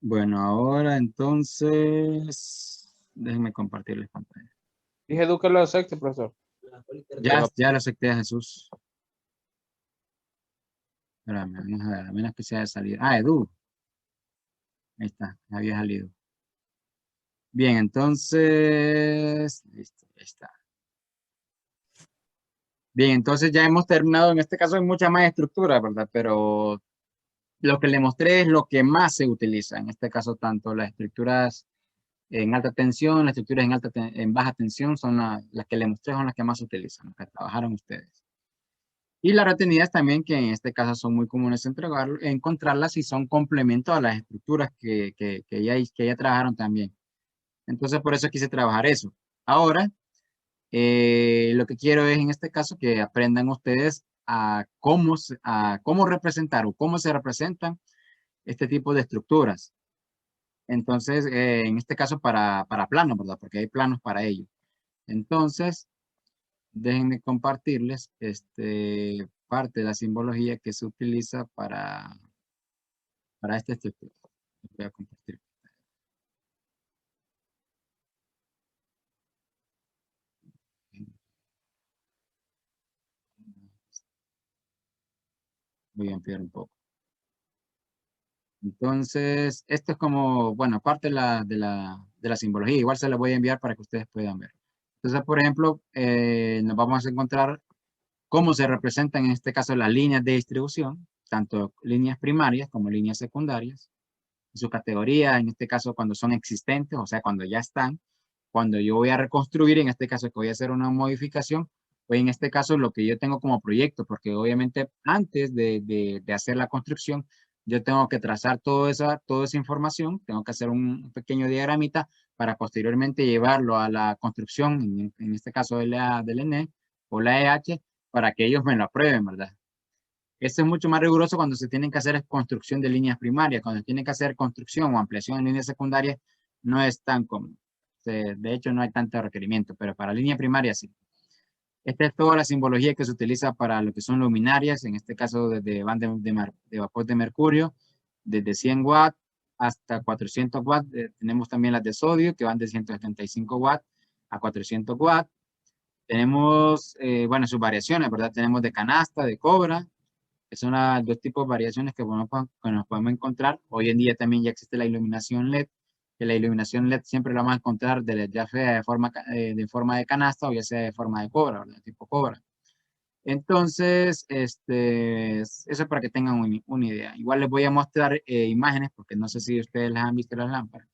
Bueno, ahora entonces, déjenme compartirles pantalla. Dije Edu que lo acepte, profesor. Ya lo acepté a Jesús. Espérame, vamos a ver, a menos que sea de salida. Ah, Edu. Ahí está, había salido. Bien, entonces, listo, ahí está. Bien, entonces ya hemos terminado. En este caso hay mucha más estructura, ¿verdad? Pero lo que le mostré es lo que más se utiliza. En este caso, tanto las estructuras en alta tensión, las estructuras en baja tensión son las que le mostré, son las que más se utilizan, las que trabajaron ustedes. Y las retenidas también, que en este caso son muy comunes encontrarlas y son complementos a las estructuras que ya trabajaron también. Entonces, por eso quise trabajar eso. Ahora, lo que quiero es en este caso que aprendan ustedes a cómo representar o cómo se representan este tipo de estructuras. Entonces, en este caso para planos, ¿verdad? Porque hay planos para ello. Entonces, déjenme compartirles parte de la simbología que se utiliza para esta estructura. Voy a compartir. Voy a ampliar un poco. Entonces, esto es como, bueno, parte de la simbología. Igual se la voy a enviar para que ustedes puedan ver. Entonces, por ejemplo, nos vamos a encontrar cómo se representan en este caso las líneas de distribución, tanto líneas primarias como líneas secundarias. Su categoría, en este caso, cuando son existentes, o sea, cuando ya están. Cuando yo voy a reconstruir, en este caso, que voy a hacer una modificación, pues en este caso, lo que yo tengo como proyecto, porque obviamente antes de hacer la construcción, yo tengo que trazar toda esa información, tengo que hacer un pequeño diagramita para posteriormente llevarlo a la construcción, en este caso del ENE o la EH, para que ellos me lo aprueben, ¿verdad? Esto es mucho más riguroso cuando se tienen que hacer construcción de líneas primarias. Cuando se tienen que hacer construcción o ampliación en líneas secundarias, no es tan común. De hecho, no hay tanto requerimiento, pero para línea primaria sí. Esta es toda la simbología que se utiliza para lo que son luminarias, en este caso desde van de vapor de mercurio, desde 100 watts hasta 400 watts. Tenemos también las de sodio que van de 175 watts a 400 watts. Tenemos, bueno, sus variaciones, ¿verdad? Tenemos de canasta, de cobra, que son las dos tipos de variaciones que nos podemos encontrar. Hoy en día también ya existe la iluminación LED, que la iluminación LED siempre la vamos a encontrar ya sea de forma de canasta o ya sea de forma de cobra, ¿verdad? Tipo cobra. Entonces, eso es para que tengan una idea. Igual les voy a mostrar imágenes, porque no sé si ustedes las han visto las lámparas,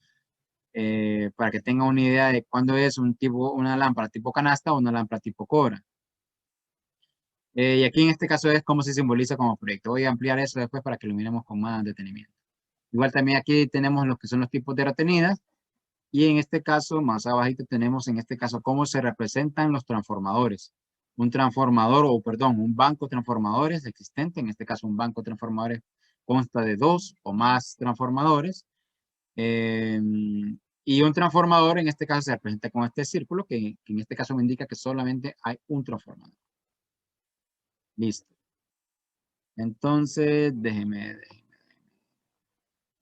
para que tengan una idea de cuándo es una lámpara tipo canasta o una lámpara tipo cobra. Y aquí en este caso es cómo se simboliza como proyecto. Voy a ampliar eso después para que lo miremos con más detenimiento. Igual también aquí tenemos los que son los tipos de retenidas. Y en este caso, más abajito tenemos en este caso cómo se representan los transformadores. Un transformador, o perdón, un banco de transformadores existente. En este caso, un banco de transformadores consta de 2 o más transformadores. Eh, y un transformador en este caso se representa con este círculo que en este caso me indica que solamente hay un transformador. Listo. Entonces, déjeme.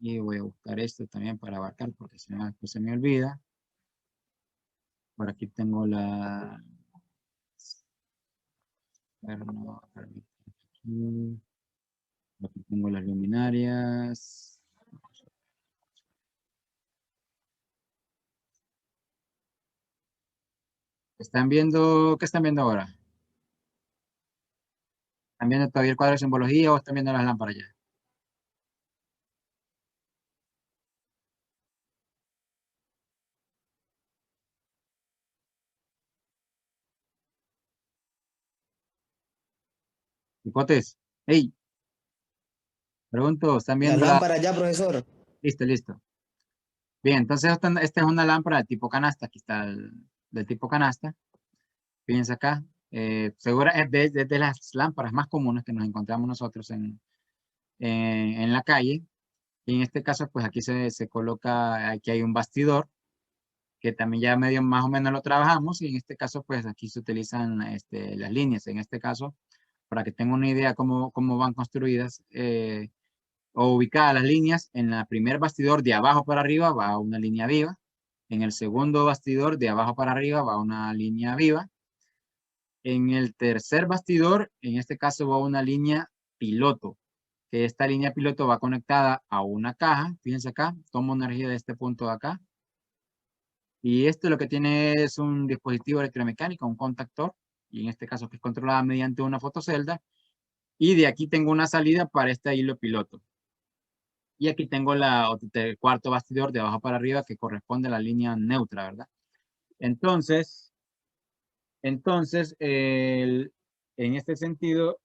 Y voy a buscar esto también para abarcar porque si no después se me olvida. Por aquí tengo la... Aquí tengo las luminarias. ¿Están viendo? ¿Qué están viendo ahora? ¿Están viendo todavía el cuadro de simbología o están viendo las lámparas ya? Hipotes. Hey, pregunto, ¿están La viendo la... lámpara ya, profesor. Listo, listo. Bien, entonces esta es una lámpara de tipo canasta. Aquí está del tipo canasta. Fíjense acá. Segura es de las lámparas más comunes que nos encontramos nosotros en la calle. Y en este caso, pues aquí se coloca, aquí hay un bastidor que también ya medio más o menos lo trabajamos y en este caso, pues aquí se utilizan las líneas. En este caso, para que tengan una idea cómo van construidas, o ubicadas las líneas, en el primer bastidor de abajo para arriba va una línea viva. En el segundo bastidor de abajo para arriba va una línea viva. En el tercer bastidor, en este caso va una línea piloto, que esta línea piloto va conectada a una caja. Fíjense acá, tomo energía de este punto de acá. Y esto lo que tiene es un dispositivo electromecánico, un contactor, y en este caso que es controlada mediante una fotocelda. Y de aquí tengo una salida para este hilo piloto. Y aquí tengo el cuarto bastidor de abajo para arriba que corresponde a la línea neutra, ¿verdad? Entonces, en este sentido,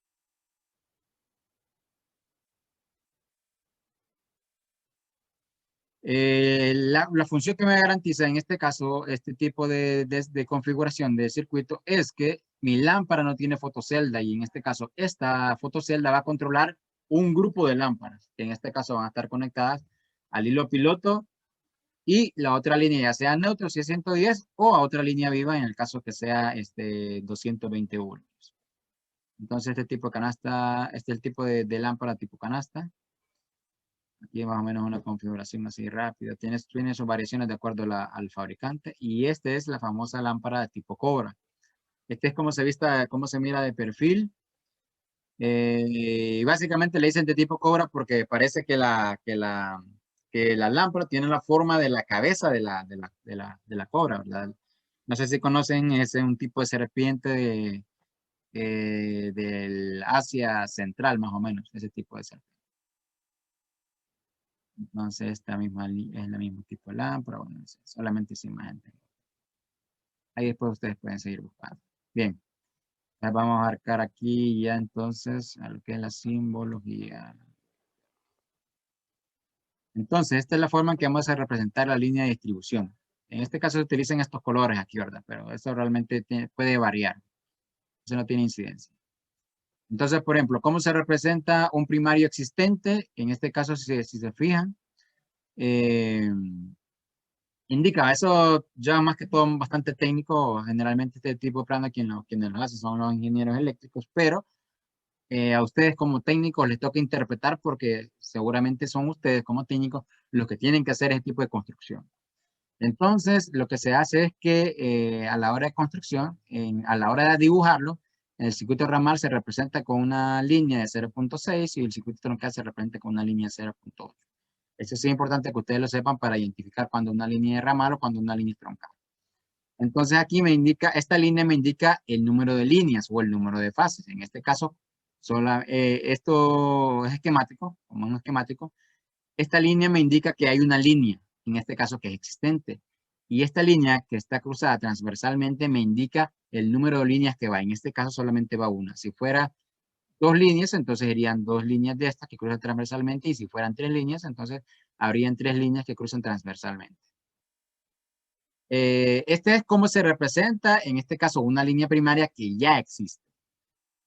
la función que me garantiza en este caso, este tipo de configuración de circuito es que mi lámpara no tiene fotocelda y en este caso esta fotocelda va a controlar un grupo de lámparas que en este caso van a estar conectadas al hilo piloto y la otra línea ya sea neutro si es 110 o a otra línea viva en el caso que sea 220 voltios. Entonces este tipo de canasta, este es el tipo de lámpara tipo canasta. Aquí más o menos una configuración así rápida. Tiene sus variaciones de acuerdo al fabricante. Y esta es la famosa lámpara de tipo Cobra. Este es como se vista, cómo se mira de perfil. Y básicamente le dicen de tipo Cobra porque parece que la lámpara tiene la forma de la cabeza de la cobra, ¿verdad? No sé si conocen, es un tipo de serpiente del Asia Central, más o menos, ese tipo de serpiente. Entonces, esta misma es la mismo tipo de lámpara. Bueno, solamente esa imagen. Ahí después ustedes pueden seguir buscando. Bien, ya vamos a marcar aquí ya entonces a lo que es la simbología. Entonces, esta es la forma en que vamos a representar la línea de distribución. En este caso se utilizan estos colores aquí, ¿verdad? Pero eso realmente puede variar. Eso no tiene incidencia. Entonces, por ejemplo, ¿cómo se representa un primario existente? En este caso, si se fijan, indica, eso ya más que todo bastante técnico, generalmente este tipo de plano quienes lo hacen son los ingenieros eléctricos, pero a ustedes como técnicos les toca interpretar porque seguramente son ustedes como técnicos los que tienen que hacer ese tipo de construcción. Entonces, lo que se hace es que a la hora de construcción, a la hora de dibujarlo, el circuito ramal se representa con una línea de 0.6 y el circuito troncal se representa con una línea de 0.8. Eso sí es importante que ustedes lo sepan para identificar cuando una línea es ramal o cuando una línea es troncal. Entonces aquí esta línea me indica el número de líneas o el número de fases. En este caso, esto es esquemático, como un esquemático. Esta línea me indica que hay una línea, en este caso que es existente. Y esta línea que está cruzada transversalmente me indica el número de líneas que va. En este caso solamente va una. Si fuera 2 líneas, entonces serían 2 líneas de estas que cruzan transversalmente. Y si fueran 3 líneas, entonces habrían 3 líneas que cruzan transversalmente. Este es cómo se representa, en este caso, una línea primaria que ya existe.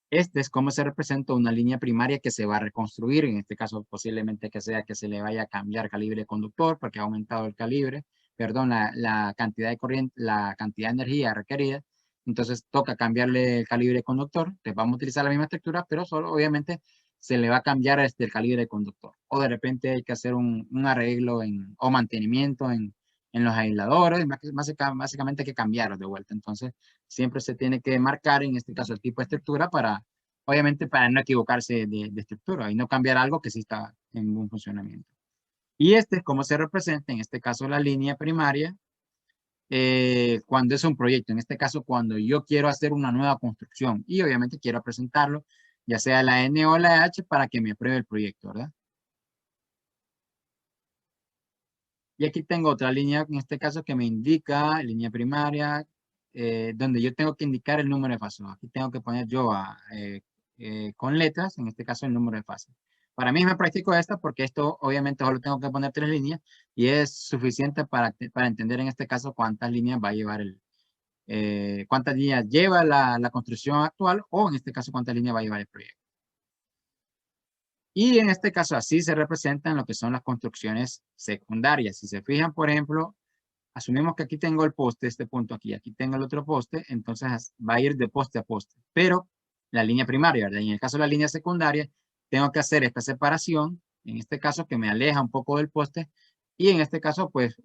Este es cómo se representa una línea primaria que se va a reconstruir, en este caso posiblemente que sea que se le vaya a cambiar calibre de conductor porque ha aumentado el calibre, perdón, la cantidad de corriente, la cantidad de energía requerida. Entonces toca cambiarle el calibre de conductor. Entonces vamos a utilizar la misma estructura, pero solo obviamente se le va a cambiar el calibre de conductor. O de repente hay que hacer un arreglo o mantenimiento en los aisladores. Básicamente hay que cambiarlos de vuelta. Entonces siempre se tiene que marcar en este caso el tipo de estructura obviamente para no equivocarse de estructura y no cambiar algo que sí está en un funcionamiento. Y este es cómo se representa, en este caso la línea primaria, cuando es un proyecto, en este caso cuando yo quiero hacer una nueva construcción y obviamente quiero presentarlo, ya sea la N o la H para que me apruebe el proyecto, ¿verdad? Y aquí tengo otra línea, en este caso que me indica, línea primaria, donde yo tengo que indicar el número de fases. Aquí tengo que poner yo con letras, en este caso el número de fases. Para mí me practico esta porque esto obviamente solo tengo que poner 3 líneas y es suficiente para entender en este caso cuántas líneas va a llevar cuántas líneas lleva la construcción actual o en este caso cuántas líneas va a llevar el proyecto. Y en este caso así se representan lo que son las construcciones secundarias. Si se fijan, por ejemplo, asumimos que aquí tengo el poste, este punto aquí tengo el otro poste, entonces va a ir de poste a poste. Pero la línea primaria, ¿verdad? Y en el caso de la línea secundaria, tengo que hacer esta separación En este caso que me aleja un poco del poste. Y en este caso, pues,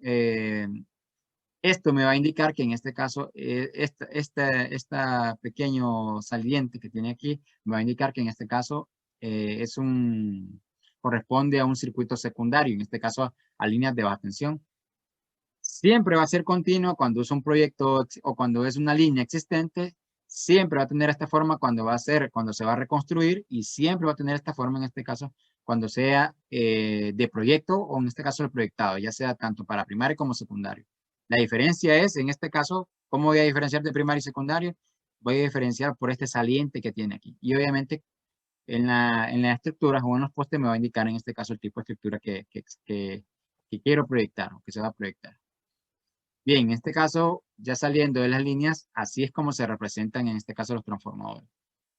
esto me va a indicar que en este caso, esta pequeño saliente que tiene aquí, me va a indicar que en este caso corresponde a un circuito secundario, en este caso a líneas de baja tensión. Siempre va a ser continuo cuando es un proyecto o cuando es una línea existente, siempre va a tener esta forma cuando se va a reconstruir, y siempre va a tener esta forma en este caso cuando sea de proyecto, o en este caso el proyectado, ya sea tanto para primario como secundario. La diferencia es, en este caso, ¿cómo voy a diferenciar de primario y secundario? Voy a diferenciar por este saliente que tiene aquí. Y obviamente en las estructuras o en los postes me va a indicar en este caso el tipo de estructura que quiero proyectar o que se va a proyectar. Bien, en este caso, ya saliendo de las líneas, así es como se representan en este caso los transformadores.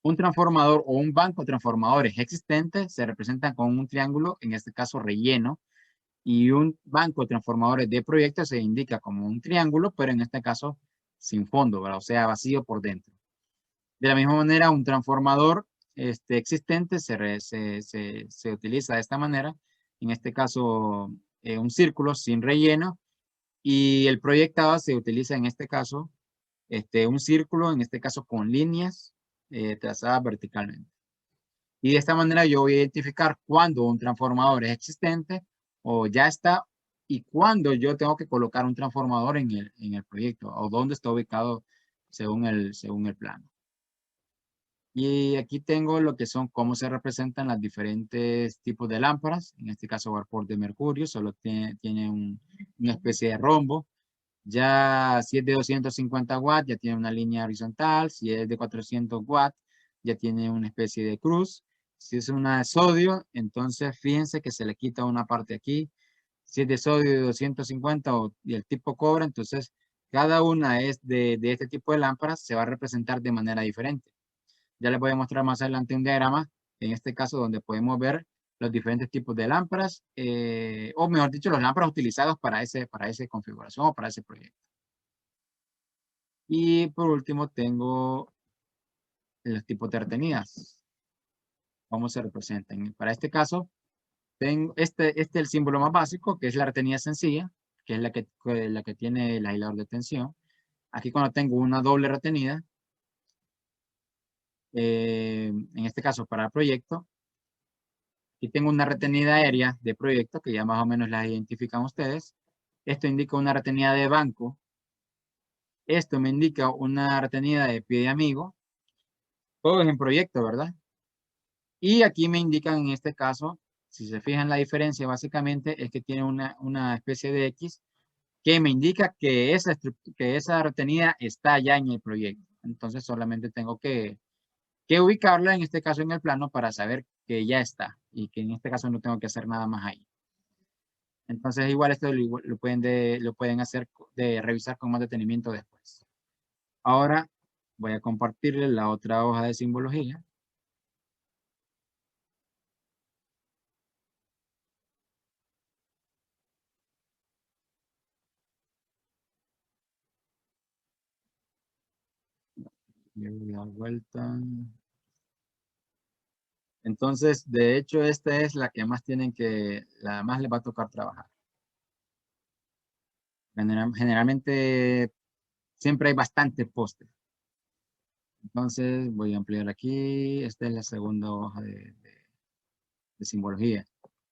Un transformador o un banco de transformadores existente se representan con un triángulo, en este caso relleno, y un banco de transformadores de proyecto se indica como un triángulo, pero en este caso sin fondo, ¿verdad? O sea, vacío por dentro. De la misma manera, un transformador existente se utiliza de esta manera, en este caso un círculo sin relleno, y el proyectado se utiliza en este caso un círculo, en este caso con líneas trazadas verticalmente. Y de esta manera yo voy a identificar cuándo un transformador es existente o ya está, y cuándo yo tengo que colocar un transformador en el proyecto, o dónde está ubicado según el plano. Y aquí tengo lo que son, cómo se representan los diferentes tipos de lámparas. En este caso, vapor de mercurio, solo tiene una especie de rombo. Ya si es de 250 watts, ya tiene una línea horizontal. Si es de 400 watts, ya tiene una especie de cruz. Si es una de sodio, entonces fíjense que se le quita una parte aquí. Si es de sodio de 250 y el tipo cobre, entonces cada una de este tipo de lámparas se va a representar de manera diferente. Ya les voy a mostrar más adelante un diagrama, en este caso donde podemos ver los diferentes tipos de lámparas, o mejor dicho, las lámparas utilizadas para esa configuración o para ese proyecto. Y por último tengo los tipos de retenidas. ¿Cómo se representan? Para este caso, tengo este es el símbolo más básico, que es la retenida sencilla, que es la que tiene el aislador de tensión. Aquí cuando tengo una doble retenida, en este caso para el proyecto, y tengo una retenida aérea de proyecto que ya más o menos la identifican ustedes. Esto indica una retenida de banco. Esto me indica una retenida de pie de amigo. Todo es en proyecto, ¿verdad? Y aquí me indican en este caso, si se fijan la diferencia básicamente es que tiene una especie de X que me indica que esa retenida está ya en el proyecto. Entonces solamente tengo que ubicarla, en este caso en el plano, para saber que ya está y que en este caso no tengo que hacer nada más ahí. Entonces igual esto lo pueden hacer revisar con más detenimiento después. Ahora voy a compartirles la otra hoja de simbología. Le voy a dar vuelta. Entonces, de hecho, esta es la que más la más les va a tocar trabajar. Generalmente siempre hay bastante postes. Entonces voy a ampliar aquí. Esta es la segunda hoja de simbología.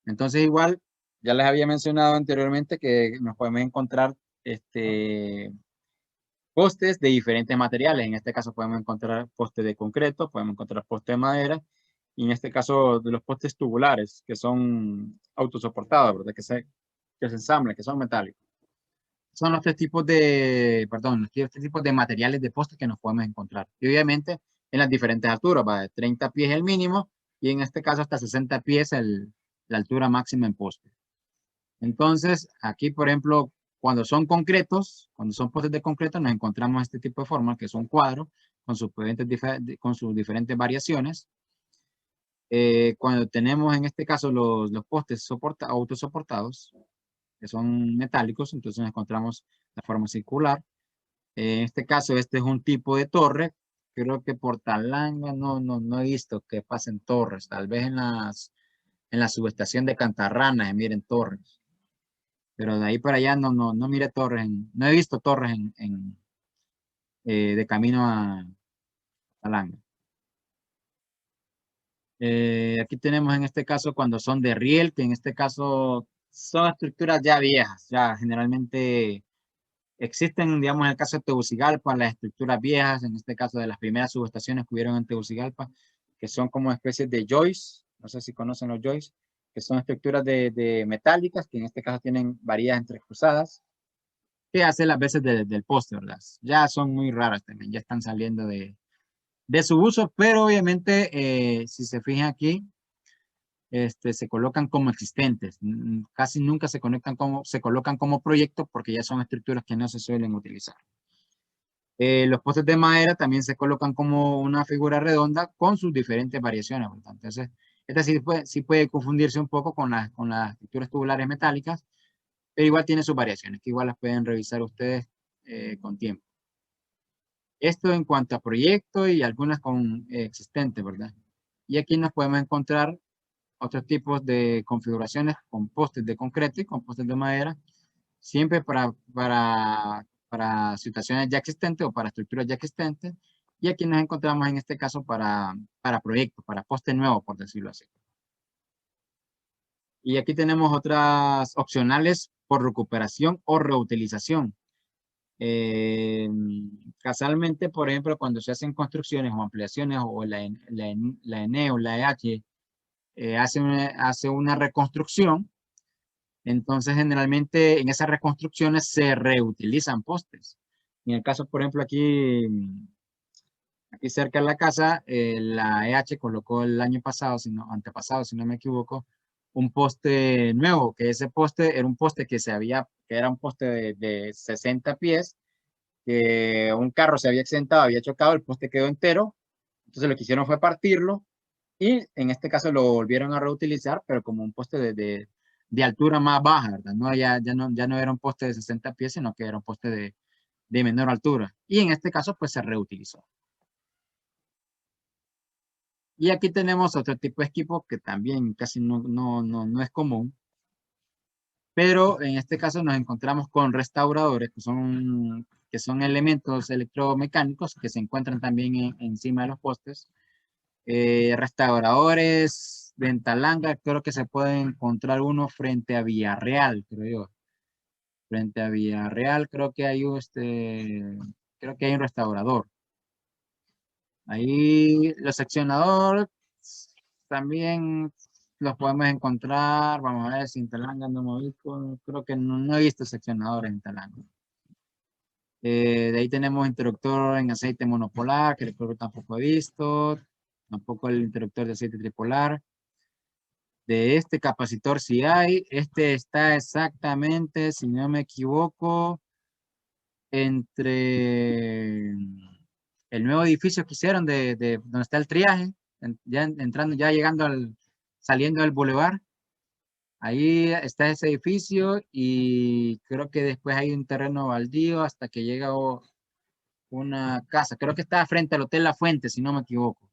Entonces igual, ya les había mencionado anteriormente que nos podemos encontrar postes de diferentes materiales. En este caso podemos encontrar postes de concreto, podemos encontrar postes de madera, y en este caso de los postes tubulares, que son autosoportados, ¿verdad? Que se ensamblan, que son metálicos. Son los tres tipos de materiales de postes que nos podemos encontrar. Y obviamente en las diferentes alturas, va de 30 pies el mínimo, y en este caso hasta 60 pies la altura máxima en poste. Entonces, aquí, por ejemplo, cuando son concretos, cuando son postes de concreto, nos encontramos este tipo de formas, que son cuadros con con sus diferentes variaciones. Cuando tenemos en este caso los postes autosoportados, que son metálicos, entonces nos encontramos la forma circular. En este caso, este es un tipo de torre. Creo que por Talanga no he visto que pasen torres. Tal vez en la subestación de Cantarranas, en Miren Torres. Pero de ahí para allá no mire torres, no he visto torres de camino a Talanga. Aquí tenemos en este caso cuando son de riel, que en este caso son estructuras ya viejas, ya generalmente existen, digamos, en el caso de Tegucigalpa, las estructuras viejas, en este caso de las primeras subestaciones que hubieron en Tegucigalpa, que son como especies de joists, no sé si conocen los joists, que son estructuras de metálicas, que en este caso tienen varillas entrecruzadas, que hacen las veces del poste, ¿verdad? Ya son muy raras también, ya están saliendo de su uso, pero obviamente, si se fijan aquí, se colocan como existentes. Casi nunca se colocan como proyectos porque ya son estructuras que no se suelen utilizar. Los postes de madera también se colocan como una figura redonda con sus diferentes variaciones. Entonces, esta sí puede confundirse un poco con las estructuras tubulares metálicas, pero igual tiene sus variaciones, que igual las pueden revisar ustedes con tiempo. Esto en cuanto a proyecto y algunas con existentes, ¿verdad? Y aquí nos podemos encontrar otros tipos de configuraciones con postes de concreto y con postes de madera, siempre para situaciones ya existentes o para estructuras ya existentes. Y aquí nos encontramos en este caso para proyectos, para postes nuevos, por decirlo así. Y aquí tenemos otras opcionales por recuperación o reutilización. Casualmente, por ejemplo, cuando se hacen construcciones o ampliaciones o la ENE o la EH hace una reconstrucción, entonces generalmente en esas reconstrucciones se reutilizan postes. En el caso, por ejemplo, aquí cerca de la casa, la EH colocó el año pasado, antepasado, si no me equivoco, un poste nuevo, que ese poste era un poste que era un poste de 60 pies, que un carro se había accidentado, había chocado, el poste quedó entero, entonces lo que hicieron fue partirlo y en este caso lo volvieron a reutilizar, pero como un poste de altura más baja, ¿verdad? No, ya no era un poste de 60 pies, sino que era un poste de menor altura. Y en este caso, pues se reutilizó. Y aquí tenemos otro tipo de equipo que también casi no es común, pero en este caso nos encontramos con restauradores, que son elementos electromecánicos que se encuentran también encima de los postes. Restauradores de Talanga, creo que se puede encontrar uno frente a Villarreal, creo yo. Frente a Villarreal, creo que hay un restaurador. Ahí los seccionadores también los podemos encontrar. Vamos a ver si en Talanga no me ubico. Creo que no he visto seccionadores en Talanga. De ahí tenemos interruptor en aceite monopolar, que creo que tampoco he visto. Tampoco el interruptor de aceite tripolar. De este capacitor sí hay. Este está exactamente, si no me equivoco, entre el nuevo edificio que hicieron de donde está el triaje, saliendo del bulevar. Ahí está ese edificio y creo que después hay un terreno baldío hasta que llega una casa. Creo que está frente al Hotel La Fuente, si no me equivoco.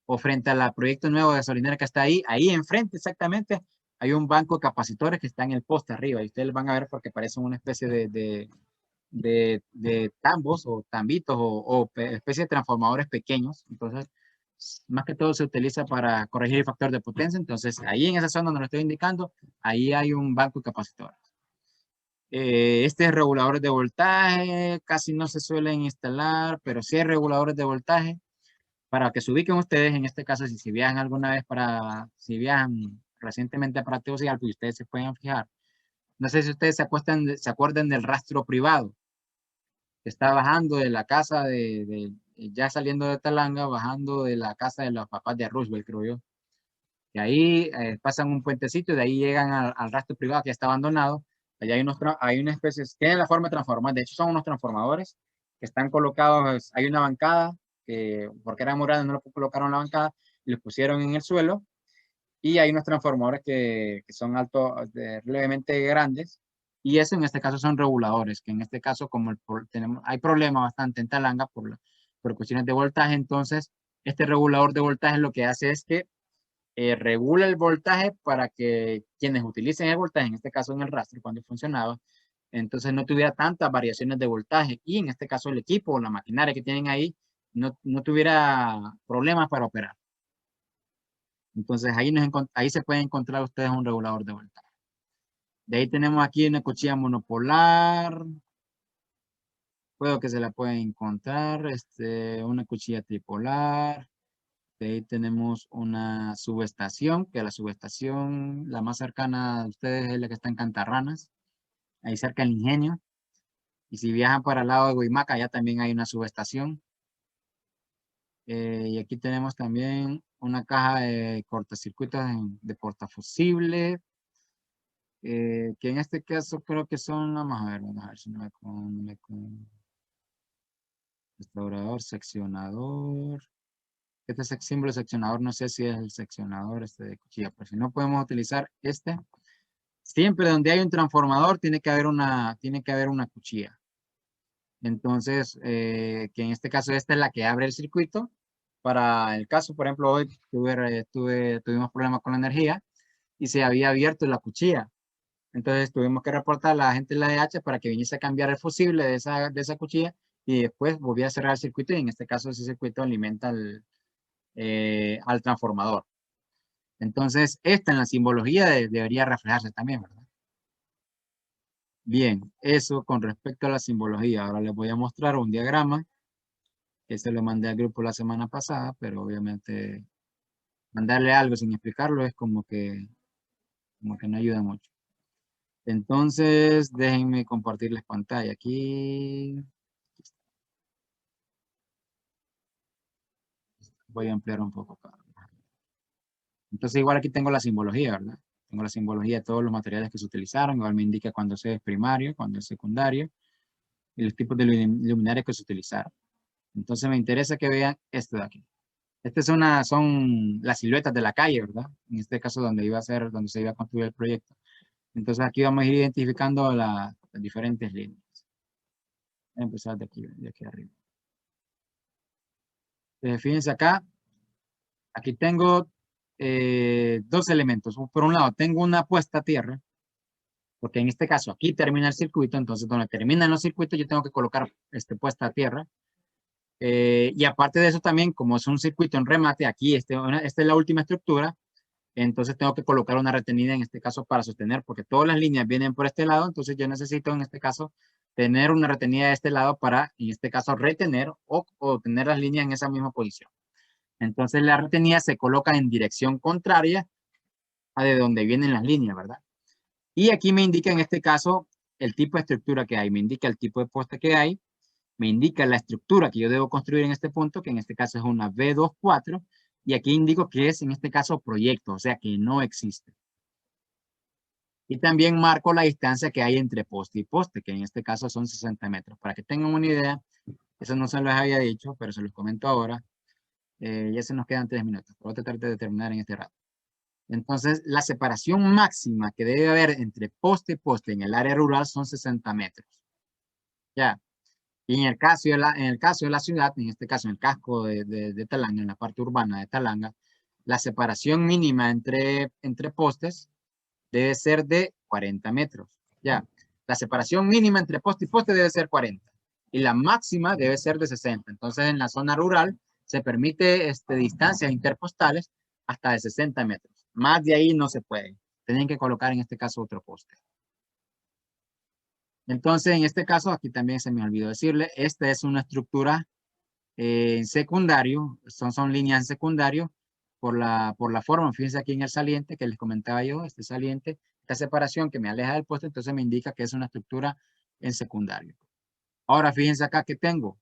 O frente al proyecto nuevo de gasolinera que está ahí. Ahí enfrente exactamente hay un banco de capacitores que está en el poste arriba. Y ustedes van a ver porque parecen una especie de tambos o tambitos o especie de transformadores pequeños. Entonces, más que todo se utiliza para corregir el factor de potencia. Entonces, ahí en esa zona donde lo estoy indicando, ahí hay un banco de capacitores. Reguladores de voltaje casi no se suelen instalar, pero sí hay reguladores de voltaje para que se ubiquen ustedes. En este caso, si viajan alguna vez si viajan recientemente para Tegucigalpa, y ustedes se pueden fijar. No sé si ustedes se acuerdan del rastro privado que está bajando de la casa ya saliendo de Talanga, bajando de la casa de los papás de Roosevelt, creo yo. Y ahí pasan un puentecito y de ahí llegan al rastro privado que ya está abandonado. Allá hay una especie, tienen la forma de transformar. De hecho, son unos transformadores que están colocados. Hay una bancada que, porque eran muy grandes, no lo colocaron en la bancada y los pusieron en el suelo. Y hay unos transformadores que son altos, levemente grandes. Y eso en este caso son reguladores, que en este caso, como hay problemas bastante en Talanga por cuestiones de voltaje, entonces este regulador de voltaje lo que hace es que regula el voltaje para que quienes utilicen el voltaje, en este caso en el rastro, cuando funcionaba, entonces no tuviera tantas variaciones de voltaje y en este caso el equipo o la maquinaria que tienen ahí no tuviera problemas para operar. Entonces ahí se puede encontrar ustedes un regulador de voltaje. De ahí tenemos aquí una cuchilla monopolar. Puedo que se la pueden encontrar. Una cuchilla tripolar. De ahí tenemos una subestación, que la subestación, la más cercana a ustedes es la que está en Cantarranas, ahí cerca del Ingenio. Y si viajan para el lado de Huimaca, allá también hay una subestación. Y aquí tenemos también una caja de cortocircuitos de portafusible, que en este caso creo que son, vamos a ver si no me restaurador, seccionador. Este símbolo seccionador, no sé si es el seccionador de cuchilla, pero si no podemos utilizar este. Siempre donde hay un transformador tiene que haber una cuchilla. Entonces, que en este caso esta es la que abre el circuito. Para el caso, por ejemplo, hoy tuvimos problemas con la energía y se había abierto la cuchilla. Entonces tuvimos que reportar a la gente de la DH para que viniese a cambiar el fusible de esa cuchilla y después volvía a cerrar el circuito y en este caso ese circuito alimenta al transformador. Entonces, esta en la simbología debería reflejarse también, ¿verdad? Bien, eso con respecto a la simbología. Ahora les voy a mostrar un diagrama que se lo mandé al grupo la semana pasada, pero obviamente mandarle algo sin explicarlo es como que no ayuda mucho. Entonces, déjenme compartirles pantalla aquí. Voy a ampliar un poco acá. Entonces, igual aquí tengo la simbología, ¿verdad? Tengo la simbología de todos los materiales que se utilizaron. Igual me indica cuándo es primario, cuándo es secundario y los tipos de luminarias que se utilizaron. Entonces, me interesa que vean esto de aquí. Estas son las siluetas de la calle, ¿verdad? En este caso, donde se iba a construir el proyecto. Entonces, aquí vamos a ir identificando las diferentes líneas. Voy a empezar de aquí arriba. Fíjense acá, aquí tengo dos elementos. Por un lado, tengo una puesta a tierra, porque en este caso aquí termina el circuito, entonces donde terminan los circuitos yo tengo que colocar puesta a tierra. Y aparte de eso también, como es un circuito en remate, aquí esta es la última estructura, entonces tengo que colocar una retenida en este caso para sostener, porque todas las líneas vienen por este lado, entonces yo necesito en este caso tener una retenida de este lado para, en este caso, retener o tener las líneas en esa misma posición. Entonces la retenida se coloca en dirección contraria a de donde vienen las líneas, ¿verdad? Y aquí me indica en este caso el tipo de estructura que hay, me indica el tipo de poste que hay, me indica la estructura que yo debo construir en este punto, que en este caso es una B24, y aquí indico que es en este caso proyecto, o sea que no existe. Y también marco la distancia que hay entre poste y poste, que en este caso son 60 metros. Para que tengan una idea, eso no se los había dicho, pero se los comento ahora. Ya se nos quedan 3 minutos. Voy a tratar de terminar en este rato. Entonces, la separación máxima que debe haber entre poste y poste en el área rural son 60 metros. Ya. Y en el caso de la ciudad, en este caso en el casco de Talanga, en la parte urbana de Talanga, la separación mínima entre postes debe ser de 40 metros. Ya. La separación mínima entre poste y poste debe ser 40. Y la máxima debe ser de 60. Entonces, en la zona rural se permite distancias interpostales hasta de 60 metros. Más de ahí no se puede. Tienen que colocar en este caso otro poste. Entonces, en este caso, aquí también se me olvidó decirle, esta es una estructura en secundario, son líneas en secundario por la forma. Fíjense aquí en el saliente que les comentaba yo, este saliente, esta separación que me aleja del poste, entonces me indica que es una estructura en secundario. Ahora, fíjense acá que tengo.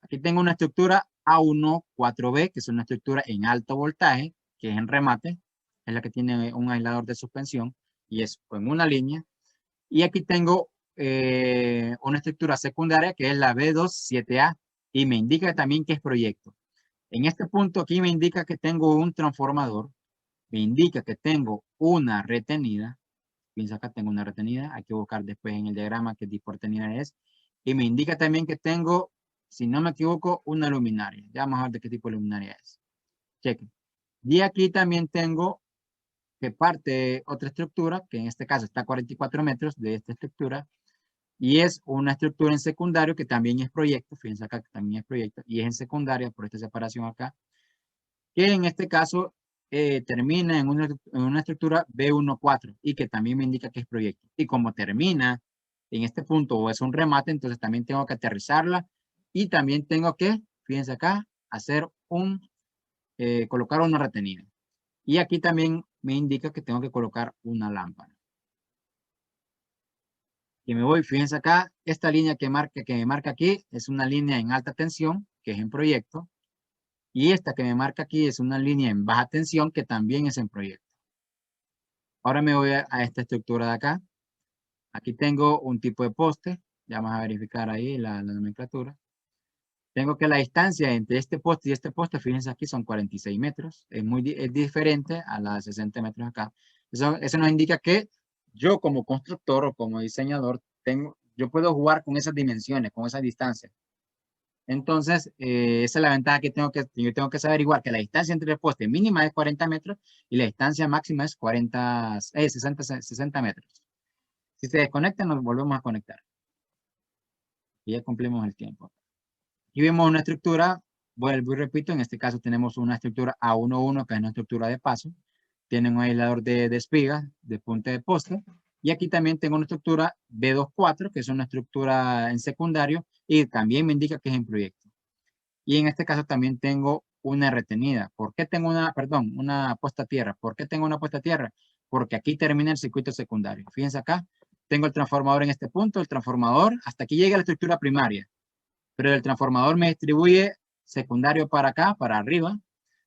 Aquí tengo una estructura A1-4B, que es una estructura en alto voltaje, que es en remate, es la que tiene un aislador de suspensión y es en una línea. Y aquí tengo una estructura secundaria que es la B27A y me indica también que es proyecto. En este punto aquí me indica que tengo un transformador, me indica que tengo una retenida. Piensa acá tengo una retenida, hay que buscar después en el diagrama qué tipo de retenida es. Y me indica también que tengo, si no me equivoco, una luminaria. Ya vamos a ver de qué tipo de luminaria es. Chequen. Y aquí también tengo que parte otra estructura, que en este caso está a 44 metros de esta estructura, y es una estructura en secundario que también es proyecto, fíjense acá que también es proyecto, y es en secundaria por esta separación acá, que en este caso termina en una estructura B14 y que también me indica que es proyecto. Y como termina en este punto o es un remate, entonces también tengo que aterrizarla y también tengo que, fíjense acá, hacer colocar una retenida. Y aquí también me indica que tengo que colocar una lámpara. Y me voy, fíjense acá, esta línea que me marca aquí es una línea en alta tensión, que es en proyecto. Y esta que me marca aquí es una línea en baja tensión, que también es en proyecto. Ahora me voy a esta estructura de acá. Aquí tengo un tipo de poste. Ya vamos a verificar ahí la nomenclatura. Tengo que la distancia entre este poste y este poste, fíjense aquí, son 46 metros. Es diferente a la de 60 metros acá. Eso nos indica que yo como constructor o como diseñador, yo puedo jugar con esas dimensiones, con esas distancias. Entonces, esa es la ventaja que yo tengo que saber igual que la distancia entre el poste mínima es 40 metros y la distancia máxima es 60 metros. Si se desconecta, nos volvemos a conectar. Y ya cumplimos el tiempo. Aquí vemos una estructura, vuelvo y repito, en este caso tenemos una estructura A11, que es una estructura de paso. Tiene un aislador de espiga, de punta de poste. Y aquí también tengo una estructura B24, que es una estructura en secundario y también me indica que es en proyecto. Y en este caso también tengo una retenida. ¿Por qué tengo una puesta a tierra? ¿Por qué tengo una puesta a tierra? Porque aquí termina el circuito secundario. Fíjense acá, tengo el transformador en este punto, el transformador, hasta aquí llega la estructura primaria, pero el transformador me distribuye secundario para acá, para arriba,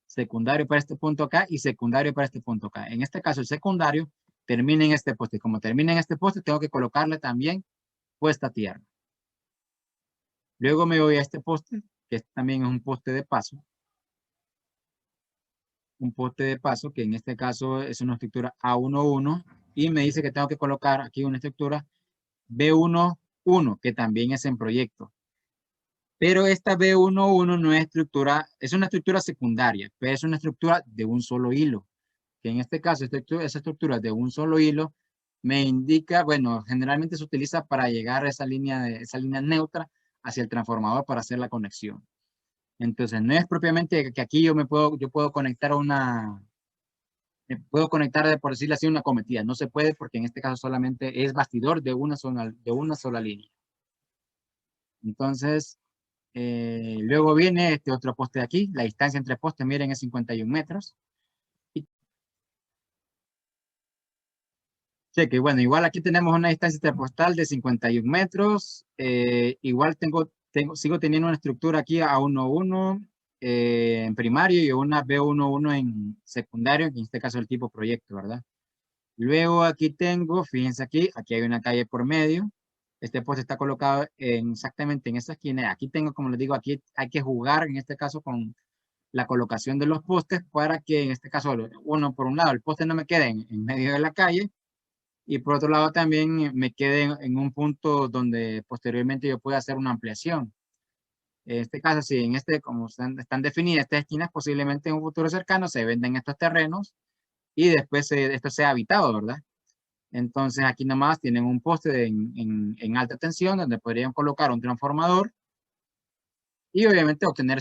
secundario para este punto acá y secundario para este punto acá. En este caso el secundario termina en este poste. Como termina en este poste, tengo que colocarle también puesta a tierra. Luego me voy a este poste, que también es un poste de paso. Un poste de paso, que en este caso es una estructura A11, y me dice que tengo que colocar aquí una estructura B11, que también es en proyecto. Pero esta B11 no es estructura, es una estructura secundaria, pero es una estructura de un solo hilo. Que en este caso, esa estructura de un solo hilo me indica, bueno, generalmente se utiliza para llegar a esa línea neutra hacia el transformador para hacer la conexión. Entonces, no es propiamente que aquí yo puedo conectar puedo conectar, por decirlo así, una cometida. No se puede porque en este caso solamente es bastidor de una sola línea. Entonces, luego viene este otro poste de aquí. La distancia entre postes, miren, es 51 metros. Cheque, bueno, igual aquí tenemos una distancia interpostal de 51 metros. Igual sigo teniendo una estructura aquí A11 en primario y una B11 en secundario, que en este caso el tipo proyecto, ¿verdad? Luego aquí tengo, fíjense aquí hay una calle por medio. Este poste está colocado exactamente en esa esquina. Aquí tengo, como les digo, aquí hay que jugar en este caso con la colocación de los postes para que en este caso, uno por un lado, el poste no me quede en medio de la calle y por otro lado también me quede en un punto donde posteriormente yo pueda hacer una ampliación. En este caso, si como están definidas estas esquinas, posiblemente en un futuro cercano se venden estos terrenos y después esto sea habitado, ¿verdad? Entonces aquí nomás tienen un poste en alta tensión donde podrían colocar un transformador y obviamente obtener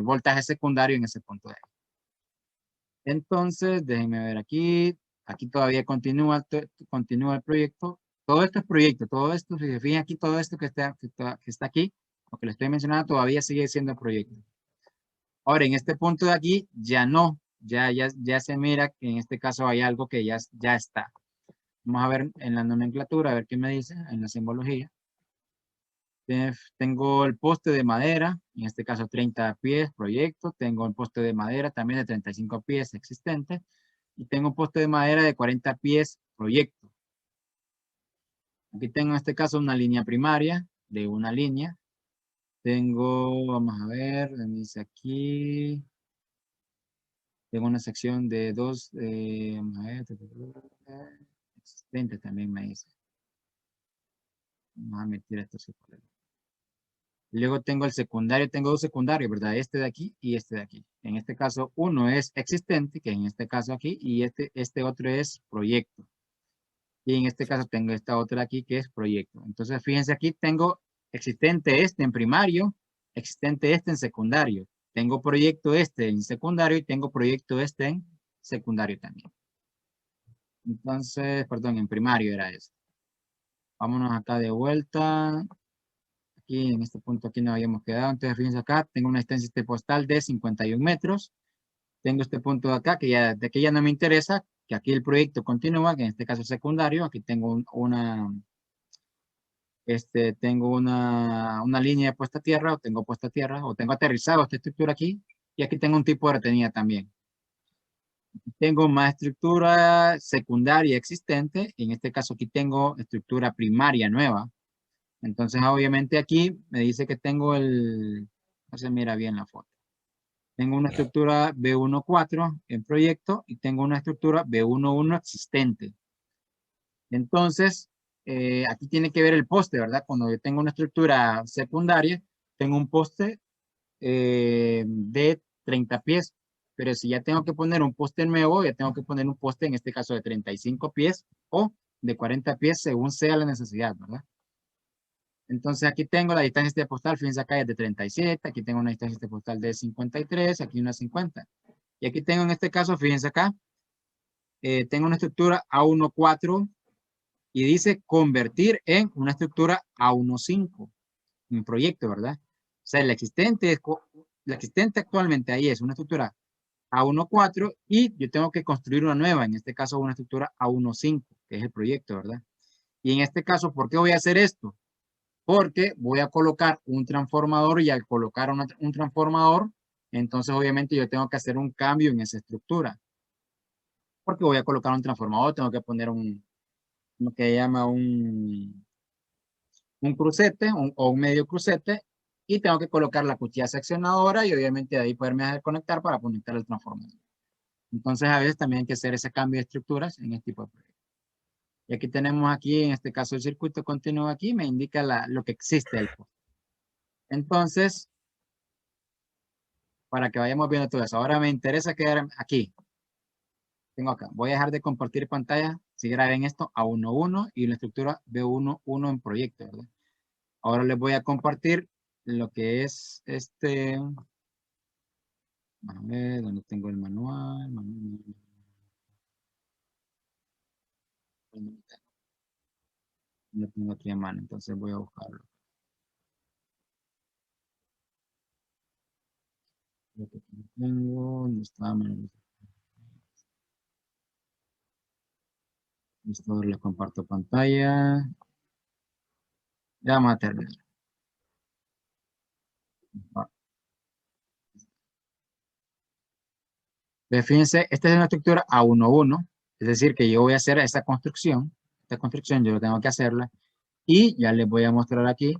voltaje secundario en ese punto de ahí. Entonces, déjenme ver aquí. Aquí todavía continúa el proyecto. Todo esto es proyecto. Todo esto, si se fijan aquí, todo esto que está aquí, lo que le estoy mencionando, todavía sigue siendo proyecto. Ahora, en este punto de aquí, ya no. Ya se mira que en este caso hay algo que ya está. Vamos a ver en la nomenclatura, a ver qué me dice en la simbología. Tengo el poste de madera, en este caso 30 pies, proyecto. Tengo el poste de madera también de 35 pies existente. Y tengo un poste de madera de 40 pies, proyecto. Aquí tengo en este caso una línea primaria de una línea. Vamos a ver, me dice aquí. Tengo una sección de dos, vamos a ver, existente también me dice. Vamos a meter esto. Luego tengo el secundario, tengo dos secundarios, ¿verdad? Este de aquí y este de aquí. En este caso, uno es existente, que en este caso aquí, y este otro es proyecto. Y en este caso tengo esta otra aquí que es proyecto. Entonces, fíjense aquí, tengo existente este en primario, existente este en secundario. Tengo proyecto este en secundario y tengo proyecto este en secundario también. Entonces, perdón, en primario era eso. Vámonos acá de vuelta. Aquí en este punto aquí nos habíamos quedado. Entonces, fíjense acá, tengo una extensión postal de 51 metros. Tengo este punto de acá, que ya, de aquí ya no me interesa, que aquí el proyecto continúa, que en este caso es secundario. Aquí tengo tengo una línea de puesta a tierra, o tengo aterrizado esta estructura aquí, y aquí tengo un tipo de retenida también. Tengo más estructura secundaria existente, y en este caso aquí tengo estructura primaria nueva. Entonces, obviamente aquí me dice que tengo no se mira bien la foto. Tengo una estructura B14 en proyecto y tengo una estructura B11 existente. Entonces, aquí tiene que ver el poste, ¿verdad? Cuando yo tengo una estructura secundaria, tengo un poste de 30 pies. Pero si ya tengo que poner un poste nuevo, ya tengo que poner un poste, en este caso de 35 pies o de 40 pies, según sea la necesidad, ¿verdad? Entonces aquí tengo la distancia postal, fíjense acá es de 37, aquí tengo una distancia postal de 53, aquí una 50. Y aquí tengo en este caso, fíjense acá, tengo una estructura A14 y dice convertir en una estructura A15, un proyecto, ¿verdad? O sea, la existente actualmente ahí es una estructura A14 y yo tengo que construir una nueva, en este caso una estructura A15, que es el proyecto, ¿verdad? Y en este caso, ¿por qué voy a hacer esto? Porque voy a colocar un transformador y al colocar un transformador, entonces obviamente yo tengo que hacer un cambio en esa estructura. Porque voy a colocar un transformador, tengo que poner lo que llama un crucete o un medio crucete y tengo que colocar la cuchilla seccionadora y obviamente de ahí poderme conectar para conectar el transformador. Entonces a veces también hay que hacer ese cambio de estructuras en este tipo de proyectos. Y aquí tenemos aquí, en este caso el circuito continuo aquí, me indica lo que existe ahí. Entonces, para que vayamos viendo todo eso. Ahora me interesa quedar aquí. Tengo acá. Voy a dejar de compartir pantalla. Si graben esto a 1.1 y la estructura B1.1 en proyecto, ¿verdad? Ahora les voy a compartir lo que es a ver, ¿dónde tengo el manual? Lo tengo aquí en mano, entonces voy a buscarlo. Lo que tengo, ¿dónde está? Listo, ahora les comparto pantalla. Ya vamos a terminar. Fíjense, esta es una estructura A11, es decir, que yo voy a hacer esta construcción yo lo tengo que hacerla, y ya les voy a mostrar aquí,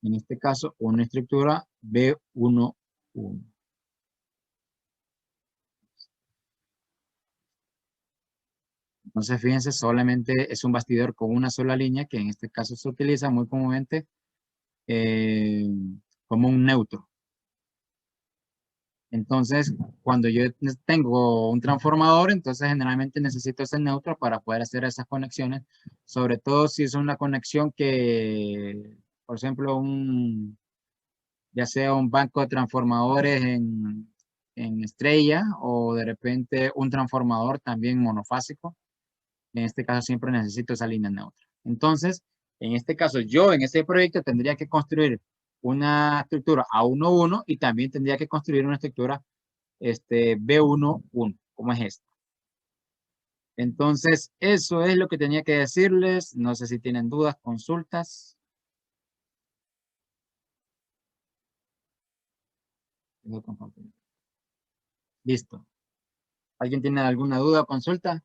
en este caso, una estructura B11. Entonces, fíjense, solamente es un bastidor con una sola línea, que en este caso se utiliza muy comúnmente eh, como un neutro. Entonces, cuando yo tengo un transformador, entonces generalmente necesito ese neutro para poder hacer esas conexiones, sobre todo si es una conexión que, por ejemplo, ya sea un banco de transformadores en estrella o de repente un transformador también monofásico. En este caso siempre necesito esa línea neutra. Entonces, en este caso yo en este proyecto tendría que construir una estructura A11 y también tendría que construir una estructura B11, como es esta. Entonces, eso es lo que tenía que decirles. No sé si tienen dudas, consultas. Listo. ¿Alguien tiene alguna duda o consulta?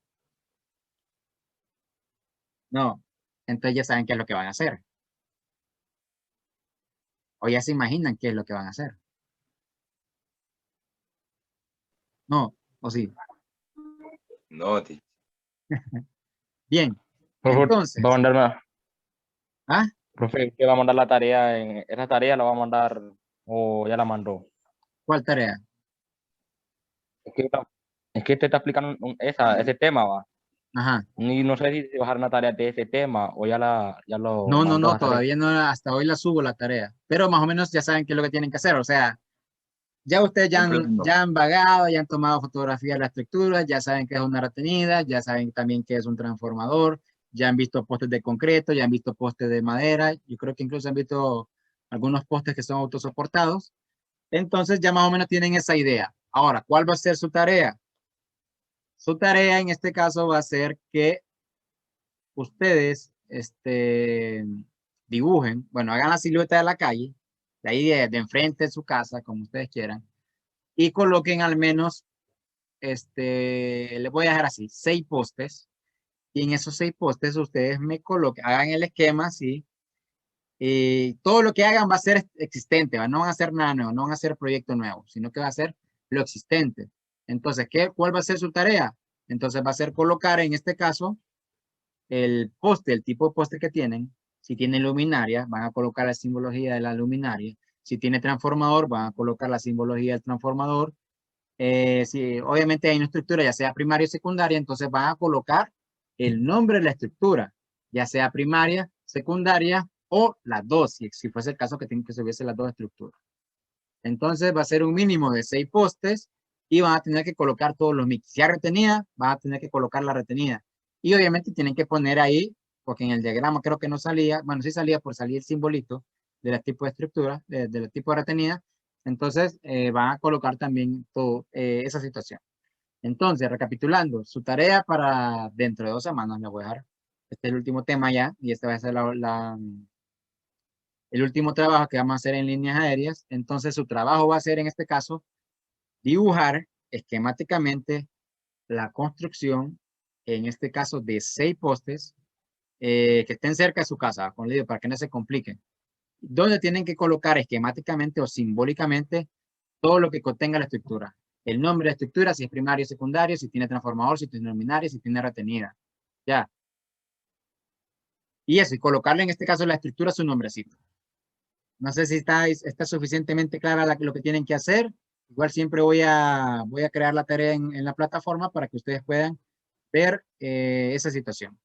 No. Entonces ya saben qué es lo que van a hacer. O ya se imaginan qué es lo que van a hacer. No, o sí. No, Bien. Por favor, va a Entonces, mandar más. ¿ah? Profe, ¿usted va a mandar la tarea esa tarea la va a mandar o ya la mandó? ¿Cuál tarea? Es que, es que usted está explicando ese tema, va. Ajá. Y no sé si bajar una tarea de ese tema o ya lo No, no, mandó no, a hacer. todavía no, hasta hoy la subo la tarea. Pero más o menos ya saben qué es lo que tienen que hacer. O sea, ya ustedes Comprendo. ya han vagado, ya han tomado fotografía de la estructura, ya saben qué es una retenida, ya saben también qué es un transformador, ya han visto postes de concreto, ya han visto postes de madera. Yo creo que incluso han visto algunos postes que son autosoportados. Entonces ya más o menos tienen esa idea. Ahora, ¿cuál va a ser su tarea? Su tarea en este caso va a ser que ustedes dibujen, bueno, hagan la silueta de la calle, de ahí de enfrente de su casa, como ustedes quieran, y coloquen al menos, les voy a dejar así, 6 postes, y en esos 6 postes ustedes me coloquen, hagan el esquema así, y todo lo que hagan va a ser existente, no van a hacer nada nuevo, no van a hacer proyecto nuevo, sino que va a ser lo existente. Entonces, ¿cuál va a ser su tarea? Entonces va a ser colocar en este caso el poste, el tipo de poste que tienen. Si tiene luminaria, van a colocar la simbología de la luminaria. Si tiene transformador, van a colocar la simbología del transformador. Si obviamente hay una estructura, ya sea primaria o secundaria, entonces van a colocar el nombre de la estructura, ya sea primaria, secundaria o las dos, si fuese el caso que tienen que subirse las dos estructuras. Entonces va a ser un mínimo de 6 postes y van a tener que colocar todos los mix. Si hay retenida, van a tener que colocar la retenida. Y obviamente tienen que poner ahí, porque en el diagrama creo que no salía, bueno, sí salía por salir el simbolito del tipo de estructura, del tipo de retenida. Entonces van a colocar también todo, esa situación. Entonces, recapitulando, su tarea para dentro de 2 semanas, me voy a dejar. Este es el último tema ya, y este va a ser el último trabajo que vamos a hacer en líneas aéreas. Entonces, su trabajo va a ser, en este caso, dibujar esquemáticamente la construcción, en este caso, de 6 postes que estén cerca de su casa, con lío, para que no se compliquen. Donde tienen que colocar esquemáticamente o simbólicamente todo lo que contenga la estructura. El nombre de la estructura, si es primario o secundario, si tiene transformador, si tiene luminaria, si tiene retenida. Ya. Y eso, y colocarle en este caso la estructura su nombrecito. No sé si está suficientemente clara lo que tienen que hacer. Igual siempre voy a crear la tarea en la plataforma para que ustedes puedan ver esa situación.